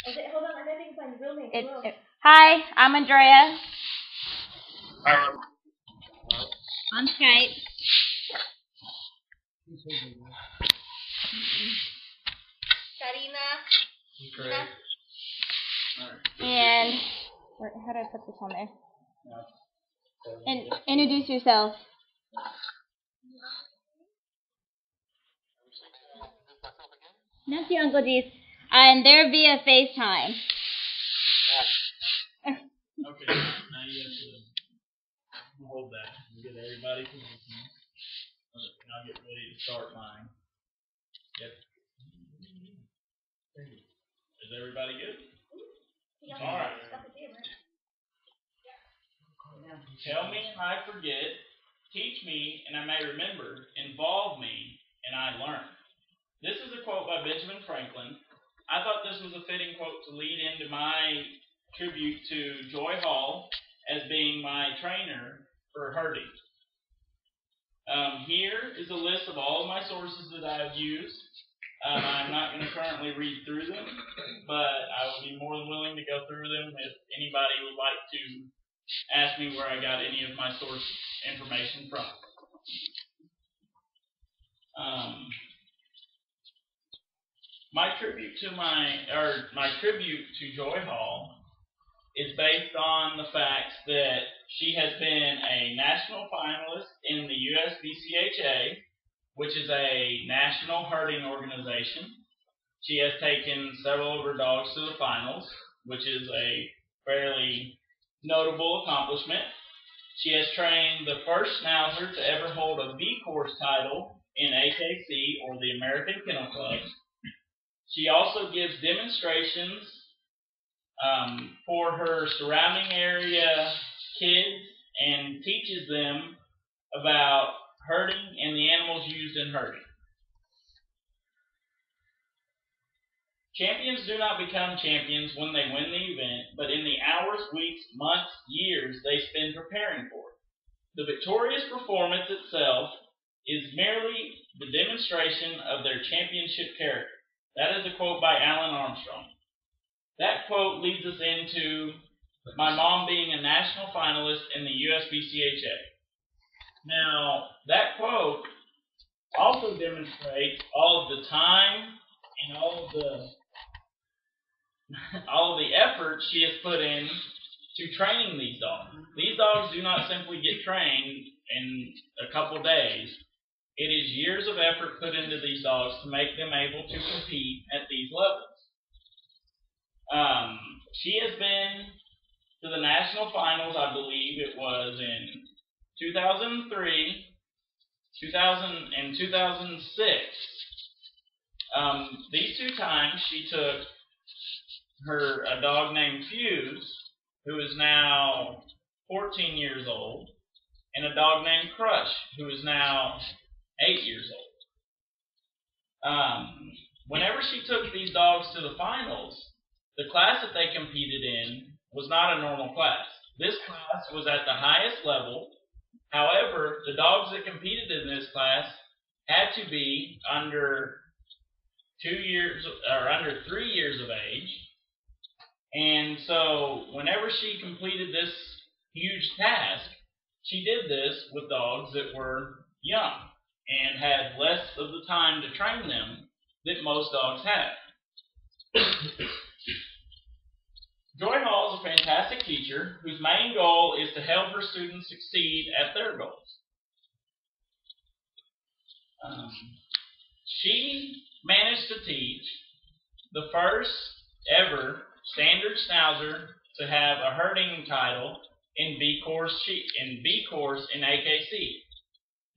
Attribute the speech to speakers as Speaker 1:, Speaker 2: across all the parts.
Speaker 1: Okay, hold on, I think I can find the real name.
Speaker 2: Hi, I'm Andrea.
Speaker 3: Hi.
Speaker 2: On Skype.
Speaker 1: Karina.
Speaker 2: And how do I put this on there? And introduce yourself. That's your Uncle G's. And they're via FaceTime.
Speaker 3: Okay, now you have to hold that and get everybody positioned. And I'll get ready to start mine. Yep. Is everybody good? All right. Tell me and I forget, teach me and I may remember, involve me and I learn. This is a quote by Benjamin Franklin. I thought this was a fitting quote to lead into my tribute to Joy Hall as being my trainer for herding. Here is a list of all of my sources that I have used. I'm not going to currently read through them, but I will be more than willing to go through them if anybody would like to ask me where I got any of my source information from. My tribute to Joy Hall is based on the fact that she has been a national finalist in the USBCHA, which is a national herding organization. She has taken several of her dogs to the finals, which is a fairly notable accomplishment. She has trained the first schnauzer to ever hold a B course title in AKC, or the American Kennel Club. She also gives demonstrations for her surrounding area kids and teaches them about herding and the animals used in herding. Champions do not become champions when they win the event, but in the hours, weeks, months, years they spend preparing for it. The victorious performance itself is merely the demonstration of their championship character. That is a quote by Alan Armstrong. That quote leads us into my mom being a national finalist in the USBCHA. Now, that quote also demonstrates all of the time and all of the effort she has put in to training these dogs. These dogs do not simply get trained in a couple days. It is years of effort put into these dogs to make them able to compete at these levels. She has been to the national finals, I believe it was in 2003, 2000, and 2006. These two times she took a dog named Fuse, who is now 14 years old, and a dog named Crush, who is now 8 years old. Whenever she took these dogs to the finals, the class that they competed in was not a normal class. This class was at the highest level. However, the dogs that competed in this class had to be under 2 years or under 3 years of age. And so whenever she completed this huge task, she did this with dogs that were young and had less of the time to train them that most dogs have. Joy Hall is a fantastic teacher whose main goal is to help her students succeed at their goals. She managed to teach the first ever standard schnauzer to have a herding title in B course in AKC.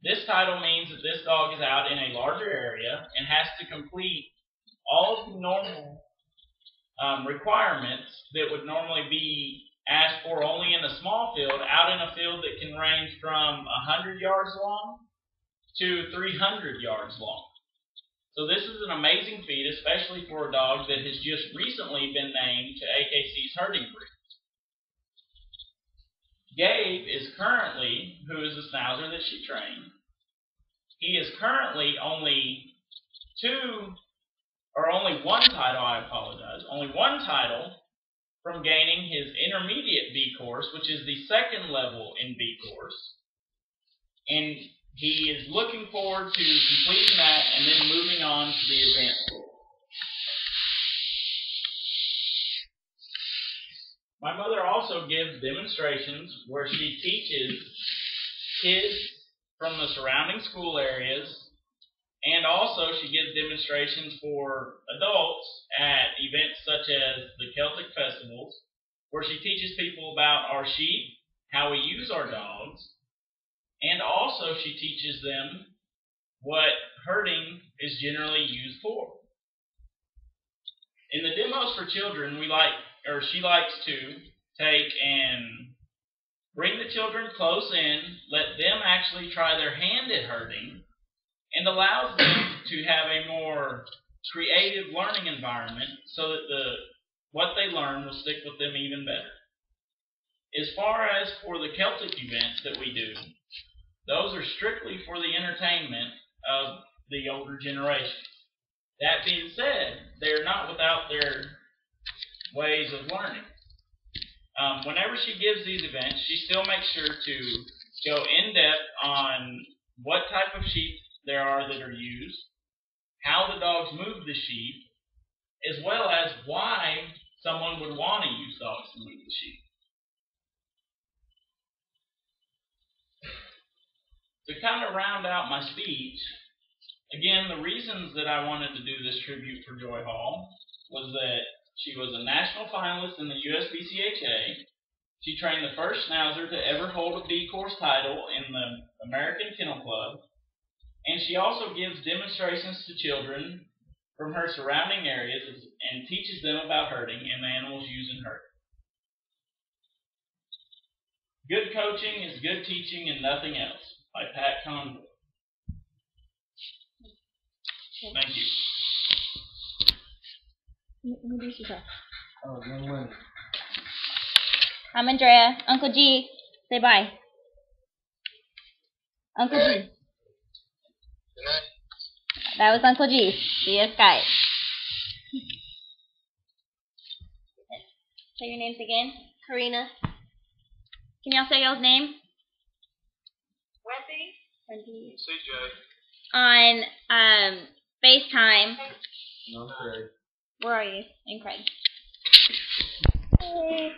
Speaker 3: This title means that this dog is out in a larger area and has to complete all of the normal requirements that would normally be asked for only in a small field, out in a field that can range from 100 yards long to 300 yards long. So this is an amazing feat, especially for a dog that has just recently been named to AKC's herding breed. Gabe is currently, who is the schnauzer that she trained, he is currently only 2 or only one title, only one title from gaining his intermediate B course, which is the second level in B course. And he is looking forward to completing that and then moving on to the advanced school. My mother also gives demonstrations where she teaches kids from the surrounding school areas, and also she gives demonstrations for adults at events such as the Celtic festivals, where she teaches people about our sheep, how we use our dogs, and also she teaches them what herding is generally used for. In the demos for children, she likes to take and bring the children close in, let them actually try their hand at herding, and allows them to have a more creative learning environment so that what they learn will stick with them even better. As far as for the Celtic events that we do, those are strictly for the entertainment of the older generation. That being said, they're not without their ways of learning. Whenever she gives these events, she still makes sure to go in depth on what type of sheep there are that are used, how the dogs move the sheep, as well as why someone would want to use dogs to move the sheep. To kind of round out my speech, again, the reasons that I wanted to do this tribute for Joy Hall was that she was a national finalist in the USBCHA. She trained the first Schnauzer to ever hold a B course title in the American Kennel Club. And she also gives demonstrations to children from her surrounding areas and teaches them about herding and the animals used in herding. Good coaching is good teaching and nothing else, by Pat Convoy. Thank you.
Speaker 2: Introduce yourself.
Speaker 4: Oh, young women.
Speaker 2: I'm Andrea. Uncle G, say bye. Uncle G.
Speaker 5: Good night.
Speaker 2: That was Uncle G. via Skype. Say your names again. Karina. Can y'all say y'all's name? Wendy.
Speaker 5: CJ.
Speaker 2: On FaceTime.
Speaker 4: No, Craig.
Speaker 2: Where are you? And Craig. Hey.